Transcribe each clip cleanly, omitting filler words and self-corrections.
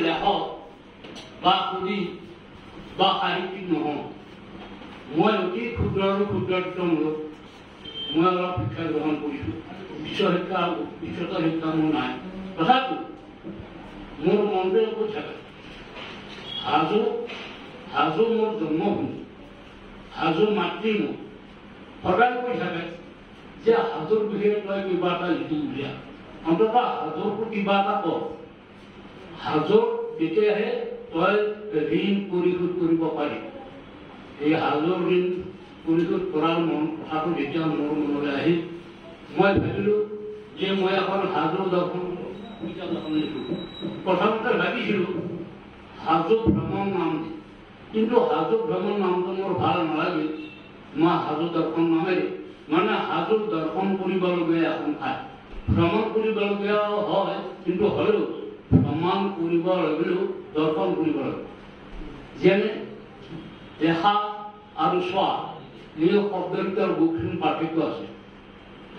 লেখক বা কবি বা সাহিত্যিক নহওঁ, মই অতি ক্ষুদ্ৰ আৰু ক্ষুদ্ৰতম লোক। মই অলপ শিক্ষা গ্ৰহণ কৰিছোঁ, উচ্চতৰ শিক্ষা মোৰ নাই। তথাপিও মোৰ মনটোৱে কৈ থাকে হাজো মোৰ জন্মভূমি, হাজো মাতৃ মোৰ। সদায় কৈ থাকে যে হাজোৰ বিষয়ে তই কিবা এটা লিখি উলিয়া, অন্ততঃ হাজোৰটো কিবা এটা ক। হাজোৰ তেতিয়াহে তই ঋণ পৰিশোধ কৰিব পাৰি। এই হাজোৰ ঋণ পৰিশোধ কৰাৰ কথাটো যেতিয়া মোৰ মনলৈ আহিল, মই ভাবিলোঁ যে মই এখন হাজোৰ দৰ্শন লিখোঁ। প্ৰথমতে ভাবিছিলোঁ হাজো ভ্ৰমণ নাম দি, কিন্তু হাজো ভ্ৰমণ নামটো মোৰ ভাল নালাগিল। মই হাজো দৰ্শন নামেৰে, মানে হাজো দৰ্শন কৰিবলগীয়া এখন ঠাই, ভ্ৰমণ কৰিবলগীয়া হয়, কিন্তু হ'লেও ভ্ৰমণ কৰিব লাগিলেও দৰ্শন কৰিব লাগে। যেনে দেখা আৰু চোৱা এই শব্দৰ ভিতৰত বহুখিনি পাৰ্থক্য আছে।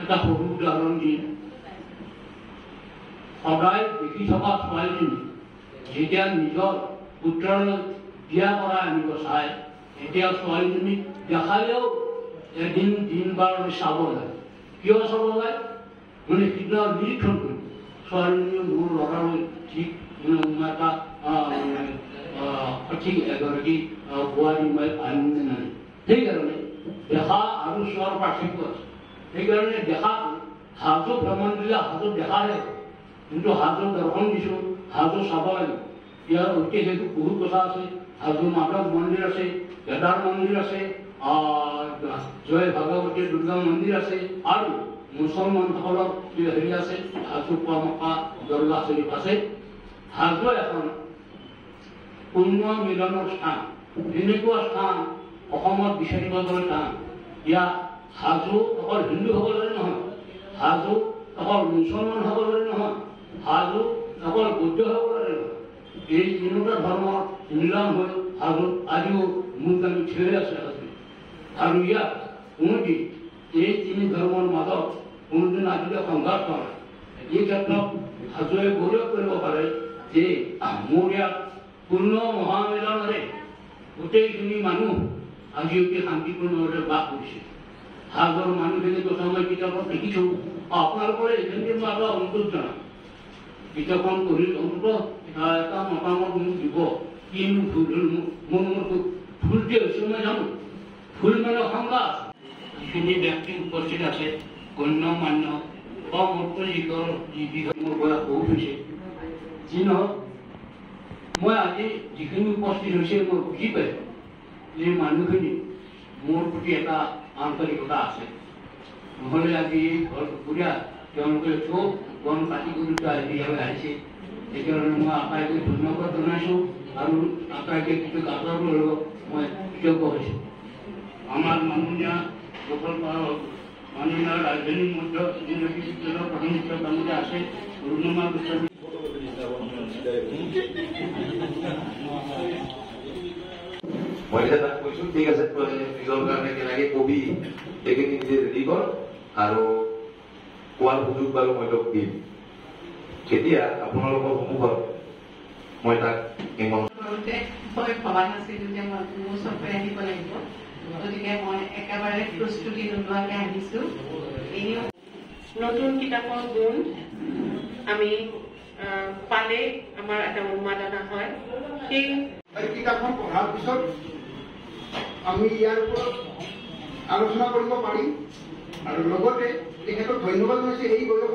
এটা সৰু উদাহৰণ দি, সদায় দেখি থকা ছোৱালীজনী যেতিয়া নিজৰ পুত্ৰলৈ বিয়া কৰাই আনিব চায়, এতিয়া ছোৱালীজনীক দেখালেও এদিন দিন বাৰলৈ চাব লাগে। কিয় চাব লাগে? মানে সিদিনা নিৰীক্ষণ কৰিব ছোৱালীজনীয়ে মোৰ ল'ৰালৈ ঠিক এটা সঠিক এগৰাকী বোৱাৰী মই আনিম নাই। সেইকাৰণে দেখা আৰু চোৱাৰ পাৰ্থক্য আছে। সেইকাৰণে দেখাটো হাজো ভ্ৰমণ দিলে হাজো দেখাহে, কিন্তু হাজো দৰ্শন দিছোঁ, হাজো চাব লাগিব। ইয়াৰ ঐতিহাসিক বহুত কথা আছে। হাজো মাধৱ মন্দিৰ আছে, কেদাৰ মন্দিৰ আছে, জয় ভাগৱতী দুৰ্গা মন্দিৰ আছে, আৰু মুছলমানসকলৰ হেৰি আছে, হাজো পুৱামক্কা দৰগাহ শৰীফ আছে। হাজো এখন পুণ্য মিলনৰ স্থান। এনেকুৱা স্থান অসমত বিচাৰিবলৈ টান। ইয়াত হাজো অকল হিন্দুসকলৰে নহয়, হাজো অকল মুছলমানসকলৰে নহয়, হাজো অকল বৌদ্ধসকলৰে নহয়। এই তিনিটা ধৰ্মৰ মিলন হৈ হাজোত আজিও মূলগামী থিয় হৈ আছে। আৰু ইয়াত কোনোদিন এই তিনি ধৰ্মৰ মাজত কোনোদিন আজিলৈ সংঘাত নহয়। এই ক্ষেত্ৰত হাজোৱে গৌৰৱ কৰিব পাৰে যে মোৰ ইয়াত পূৰ্ণ মহামিলনেৰে গোটেইখিনি মানুহ আজি অতি শান্তিপূৰ্ণভাৱে বাস কৰিছে। হাজোৰ মানুহখিনি কথা মই কিতাপত দেখিছোঁ। আপোনালোকৰ এইখিনি মই এটা অনুৰোধ জনাম, কিতাপখন পঢ়ি অন্ততঃ এটা মতামত মোক দিব। কিনো ভুল হ'ল, মোৰ ভুল যে হৈছে মই জানো। ভুল মানে শংকা আছে। যিখিনি ব্যক্তি উপস্থিত আছে, গণ্য মান্য বা মোৰ বিষয়ে মোৰ বয়স বহুত হৈছে, যি নহওক মই আজি যিখিনি উপস্থিত হৈছে মই বুজি পাইছোঁ যে মানুহখিনি মোৰ প্ৰতি এটা আন্তৰিকতা আছে। নহ'লে আজি ঘৰ কুকুৰীয়া তেওঁলোকে চব বন কাটি কৰি ইয়ালৈ আহিছে। সেইকাৰণে মই আটাইকৈ ধন্যবাদ জনাইছোঁ আৰু আটাইকৈ কৃতজ্ঞতাৰ লগত মই কৃতজ্ঞ হৈছোঁ। আমাৰ মাননীয় মাননীয় ৰাজধানীৰ মধ্য বিশ্ববিদ্যালয়ৰ প্ৰথম শিক্ষক আছে অৰুণিমা গোস্বামী। মই এতিয়া তাক কৈছোঁ, ঠিক আছে নিজৰ কাৰণে কেনেকৈ কবি এইখিনি নিজে ৰেডি কৰ আৰু কোৱাৰ সুযোগ বাৰু মই তোক দিম। তেতিয়া আপোনালোকৰ সন্মুখত মই তাক মই ভবা নাছিলো যে মই মোৰ ওচৰলৈ আহিব লাগিব, গতিকে মই একেবাৰে প্ৰস্তুতি নোলোৱাকৈ আহিছো। এনেও নতুন কিতাপৰ গুণ আমি পালে আমাৰ এটা উন্মাদনা হয়। সেই কিতাপখন পঢ়াৰ পিছত আমি ইয়াৰ ওপৰত আলোচনা কৰিব পাৰিম আৰু লগতে তেখেতক ধন্যবাদ জনাইছোঁ। এই বয়সত